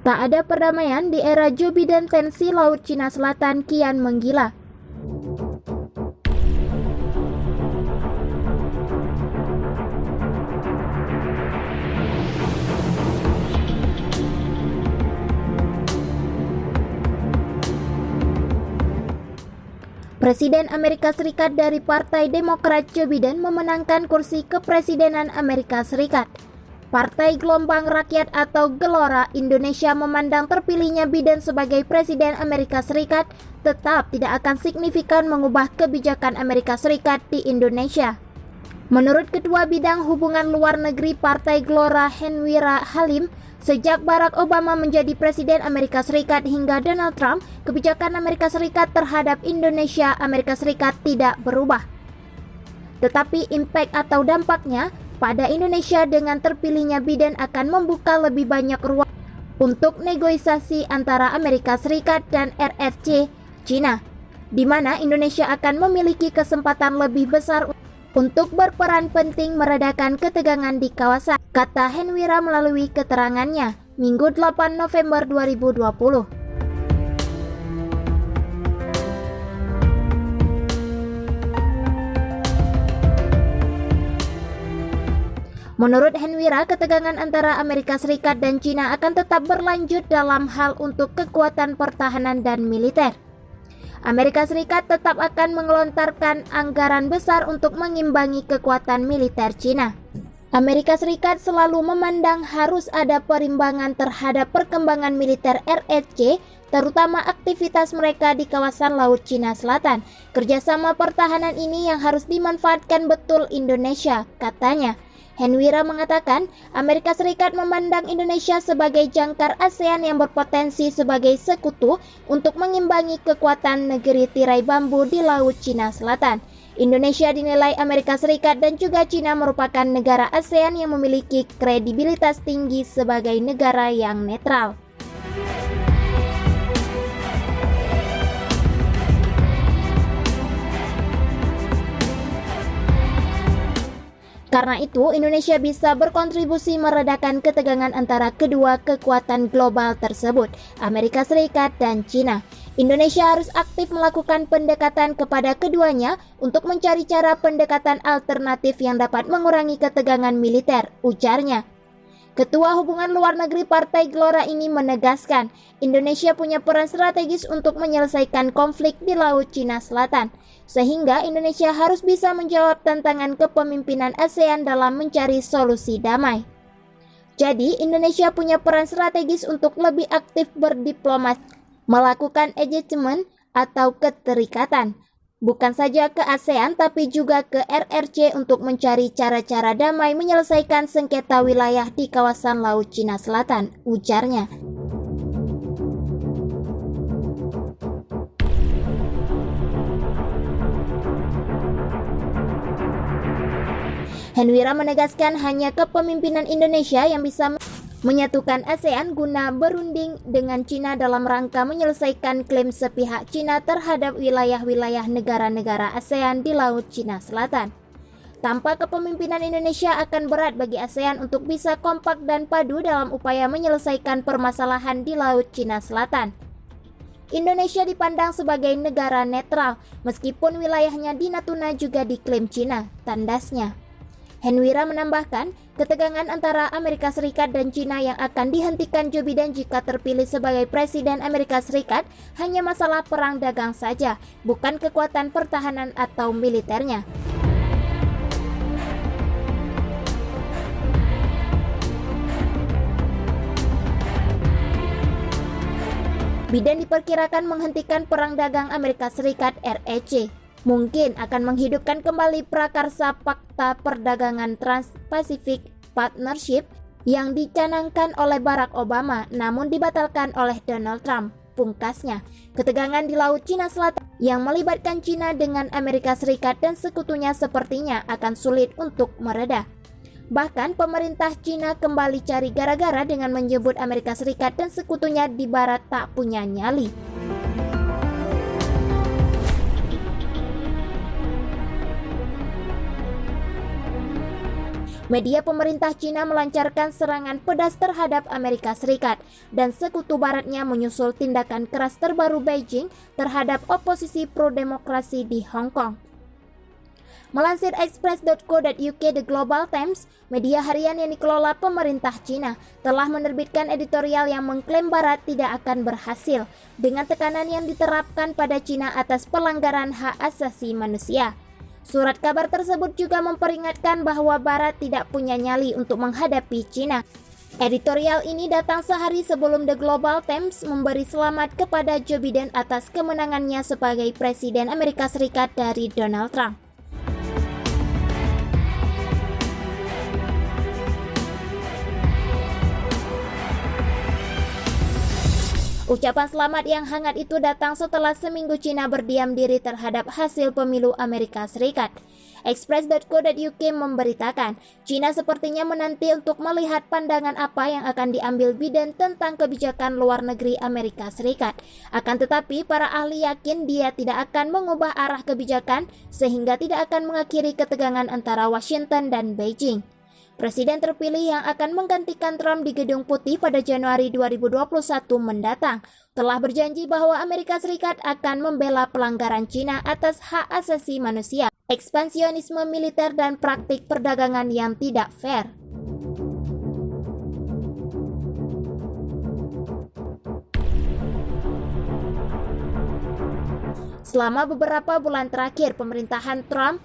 Tak ada perdamaian di era Joe Biden, tensi Laut Cina Selatan kian menggila. Presiden Amerika Serikat dari Partai Demokrat Joe Biden memenangkan kursi kepresidenan Amerika Serikat. Partai Gelombang Rakyat atau Gelora Indonesia memandang terpilihnya Biden sebagai Presiden Amerika Serikat tetap tidak akan signifikan mengubah kebijakan Amerika Serikat di Indonesia. Menurut Ketua Bidang Hubungan Luar Negeri Partai Gelora Henwira Halim, sejak Barack Obama menjadi Presiden Amerika Serikat hingga Donald Trump, kebijakan Amerika Serikat terhadap Indonesia Amerika Serikat tidak berubah. Tetapi impact atau dampaknya pada Indonesia dengan terpilihnya Biden akan membuka lebih banyak ruang untuk negosiasi antara Amerika Serikat dan RRC Cina, di mana Indonesia akan memiliki kesempatan lebih besar untuk berperan penting meredakan ketegangan di kawasan, kata Henwira melalui keterangannya Minggu 8 November 2020. Menurut Henwira, ketegangan antara Amerika Serikat dan Cina akan tetap berlanjut dalam hal untuk kekuatan pertahanan dan militer. Amerika Serikat tetap akan mengelontarkan anggaran besar untuk mengimbangi kekuatan militer Cina. Amerika Serikat selalu memandang harus ada perimbangan terhadap perkembangan militer RRC, terutama aktivitas mereka di kawasan Laut Cina Selatan. Kerjasama pertahanan ini yang harus dimanfaatkan betul Indonesia, katanya. Henwira mengatakan, Amerika Serikat memandang Indonesia sebagai jangkar ASEAN yang berpotensi sebagai sekutu untuk mengimbangi kekuatan negeri tirai bambu di Laut Cina Selatan. Indonesia dinilai Amerika Serikat dan juga Cina merupakan negara ASEAN yang memiliki kredibilitas tinggi sebagai negara yang netral. Karena itu, Indonesia bisa berkontribusi meredakan ketegangan antara kedua kekuatan global tersebut, Amerika Serikat dan Cina. Indonesia harus aktif melakukan pendekatan kepada keduanya untuk mencari cara pendekatan alternatif yang dapat mengurangi ketegangan militer, ujarnya. Ketua Hubungan Luar Negeri Partai Gelora ini menegaskan, Indonesia punya peran strategis untuk menyelesaikan konflik di Laut Cina Selatan, sehingga Indonesia harus bisa menjawab tantangan kepemimpinan ASEAN dalam mencari solusi damai. Jadi, Indonesia punya peran strategis untuk lebih aktif berdiplomasi, melakukan engagement atau keterikatan, bukan saja ke ASEAN tapi juga ke RRC untuk mencari cara-cara damai menyelesaikan sengketa wilayah di kawasan Laut Cina Selatan, ujarnya. Henwira menegaskan hanya kepemimpinan Indonesia yang bisa menyatukan ASEAN guna berunding dengan Cina dalam rangka menyelesaikan klaim sepihak Cina terhadap wilayah-wilayah negara-negara ASEAN di Laut Cina Selatan. Tanpa kepemimpinan Indonesia akan berat bagi ASEAN untuk bisa kompak dan padu dalam upaya menyelesaikan permasalahan di Laut Cina Selatan. Indonesia dipandang sebagai negara netral, meskipun wilayahnya di Natuna juga diklaim Cina, tandasnya. Henwira menambahkan, ketegangan antara Amerika Serikat dan Cina yang akan dihentikan Joe Biden jika terpilih sebagai Presiden Amerika Serikat hanya masalah perang dagang saja, bukan kekuatan pertahanan atau militernya. Biden diperkirakan menghentikan perang dagang Amerika Serikat RRC. Mungkin akan menghidupkan kembali prakarsa Fakta Perdagangan Trans-Pacific Partnership yang dicanangkan oleh Barack Obama namun dibatalkan oleh Donald Trump, pungkasnya. Ketegangan di Laut Cina Selatan yang melibatkan Cina dengan Amerika Serikat dan sekutunya sepertinya akan sulit untuk mereda. Bahkan pemerintah Cina kembali cari gara-gara dengan menyebut Amerika Serikat dan sekutunya di barat tak punya nyali. Media pemerintah Cina melancarkan serangan pedas terhadap Amerika Serikat dan sekutu baratnya menyusul tindakan keras terbaru Beijing terhadap oposisi pro-demokrasi di Hong Kong. Melansir Express.co.uk, The Global Times, media harian yang dikelola pemerintah Cina, telah menerbitkan editorial yang mengklaim Barat tidak akan berhasil dengan tekanan yang diterapkan pada Cina atas pelanggaran hak asasi manusia. Surat kabar tersebut juga memperingatkan bahwa Barat tidak punya nyali untuk menghadapi Cina. Editorial ini datang sehari sebelum The Global Times memberi selamat kepada Joe Biden atas kemenangannya sebagai Presiden Amerika Serikat dari Donald Trump. Ucapan selamat yang hangat itu datang setelah seminggu Cina berdiam diri terhadap hasil pemilu Amerika Serikat. Express.co.uk memberitakan, Cina sepertinya menanti untuk melihat pandangan apa yang akan diambil Biden tentang kebijakan luar negeri Amerika Serikat. Akan tetapi, para ahli yakin dia tidak akan mengubah arah kebijakan sehingga tidak akan mengakhiri ketegangan antara Washington dan Beijing. Presiden terpilih yang akan menggantikan Trump di Gedung Putih pada Januari 2021 mendatang telah berjanji bahwa Amerika Serikat akan membela pelanggaran Cina atas hak asasi manusia, ekspansionisme militer, dan praktik perdagangan yang tidak fair. Selama beberapa bulan terakhir, pemerintahan Trump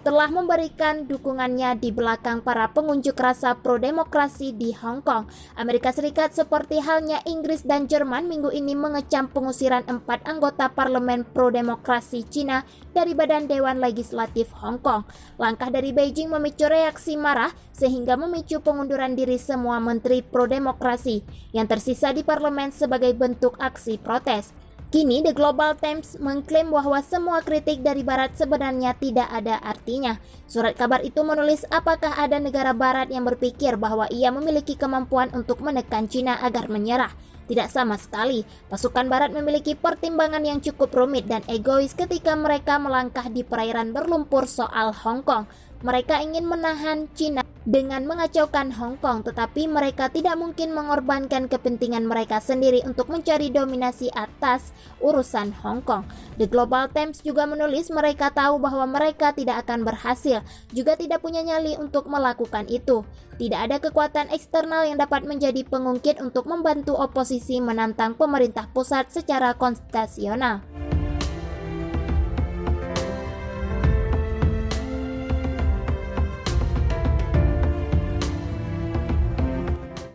telah memberikan dukungannya di belakang para pengunjuk rasa pro-demokrasi di Hong Kong. Amerika Serikat seperti halnya Inggris dan Jerman minggu ini mengecam pengusiran 4 anggota parlemen pro-demokrasi Cina dari Badan Dewan Legislatif Hong Kong. Langkah dari Beijing memicu reaksi marah sehingga memicu pengunduran diri semua menteri pro-demokrasi yang tersisa di parlemen sebagai bentuk aksi protes. Kini The Global Times mengklaim bahwa semua kritik dari Barat sebenarnya tidak ada artinya. Surat kabar itu menulis apakah ada negara Barat yang berpikir bahwa ia memiliki kemampuan untuk menekan Cina agar menyerah. Tidak sama sekali. Pasukan Barat memiliki pertimbangan yang cukup rumit dan egois ketika mereka melangkah di perairan berlumpur soal Hong Kong. Mereka ingin menahan Cina dengan mengacaukan Hong Kong, tetapi mereka tidak mungkin mengorbankan kepentingan mereka sendiri untuk mencari dominasi atas urusan Hong Kong. The Global Times juga menulis mereka tahu bahwa mereka tidak akan berhasil, juga tidak punya nyali untuk melakukan itu. Tidak ada kekuatan eksternal yang dapat menjadi pengungkit untuk membantu oposisi menantang pemerintah pusat secara konstitusional.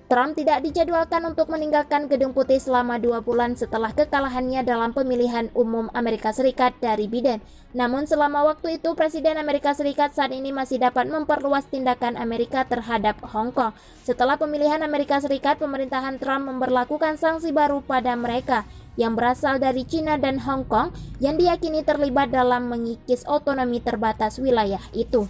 Trump tidak dijadwalkan untuk meninggalkan Gedung Putih selama 2 bulan setelah kekalahannya dalam pemilihan umum Amerika Serikat dari Biden. Namun selama waktu itu, Presiden Amerika Serikat saat ini masih dapat memperluas tindakan Amerika terhadap Hong Kong. Setelah pemilihan Amerika Serikat, pemerintahan Trump memberlakukan sanksi baru pada mereka yang berasal dari Cina dan Hong Kong yang diyakini terlibat dalam mengikis otonomi terbatas wilayah itu.